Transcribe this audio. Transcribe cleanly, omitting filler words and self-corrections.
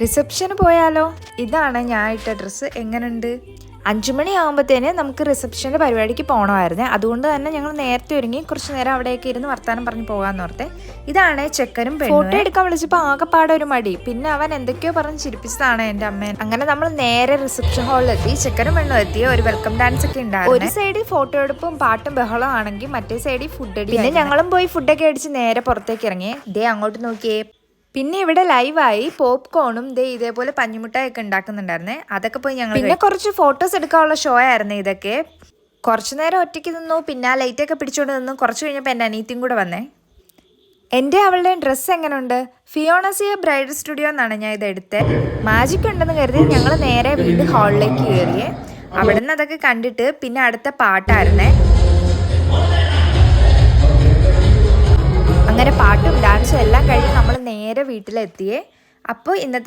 റിസപ്ഷന് പോയാലോ? ഇതാണ് ഞാൻ ഇട്ട ഡ്രസ്സ്. എങ്ങനെയുണ്ട്? 5 മണിയാകുമ്പോഴത്തേന് നമുക്ക് റിസപ്ഷൻ്റെ പരിപാടിക്ക് പോകണമായിരുന്നു. അതുകൊണ്ട് തന്നെ ഞങ്ങൾ നേരത്തെ ഒരുങ്ങി കുറച്ച് നേരം അവിടെയൊക്കെ ഇരുന്ന് വർത്താനം പറഞ്ഞ് പോകാമെന്ന് ഓർത്തെ. ഇതാണ് ചെക്കനും പെണ്ണും. ഫോട്ടോ എടുക്കാൻ വിളിച്ചപ്പോൾ ആകെപ്പാടെ ഒരു മടി. പിന്നെ അവൻ എന്തൊക്കെയോ പറഞ്ഞ് ചിരിപ്പിച്ചതാണ് എൻ്റെ അമ്മേനെ. അങ്ങനെ നമ്മൾ നേരെ റിസപ്ഷൻ ഹാളിലെത്തി. ചെക്കനും പെണ്ണും എത്തി. ഒരു വെൽക്കം ഡാൻസ് ഒക്കെ ഉണ്ടായിരുന്നു. ഒരു സൈഡിൽ ഫോട്ടോ എടുപ്പും പാട്ടും ബഹളം ആണെങ്കിൽ മറ്റേ സൈഡിൽ ഫുഡ് അടി. പിന്നെ ഞങ്ങളും പോയി ഫുഡൊക്കെ അടിച്ച് നേരെ പുറത്തേക്ക് ഇറങ്ങി. ദേ അങ്ങോട്ട് നോക്കിയേ. പിന്നെ ഇവിടെ ലൈവായി പോപ്കോണും ഇതേപോലെ പഞ്ഞിമുട്ടായൊക്കെ ഉണ്ടാക്കുന്നുണ്ടായിരുന്നേ. അതൊക്കെ പോയി ഞങ്ങൾ പിന്നെ കുറച്ച് ഫോട്ടോസ് എടുക്കാനുള്ള ഷോ ആയിരുന്നു ഇതൊക്കെ. കുറച്ചു നേരം ഒറ്റയ്ക്ക് നിന്നു. പിന്നെ ആ ലൈറ്റൊക്കെ പിടിച്ചുകൊണ്ട് നിന്നു. കുറച്ച് കഴിഞ്ഞപ്പോൾ എൻ്റെ അനീത്തിയും കൂടെ വന്നേ. എൻ്റെ അവളുടെയും ഡ്രസ്സ് എങ്ങനെയുണ്ട്? ഫിയോണസിയ ബ്രൈഡൽ സ്റ്റുഡിയോ എന്നാണ് ഞാൻ ഇത് എടുത്തത്. മാജിക് ഉണ്ടെന്ന് കരുതി ഞങ്ങൾ നേരെ വീണ്ടും ഹാളിലേക്ക് കയറിയേ. അവിടെ നിന്ന് അതൊക്കെ കണ്ടിട്ട് പിന്നെ അടുത്ത പാട്ടായിരുന്നേ. അങ്ങനെ പാട്ടും ഡാൻസും എല്ലാം കഴിഞ്ഞ് നമ്മൾ നേരെ വീട്ടിലെത്തിയേ. അപ്പോൾ ഇന്നത്തെ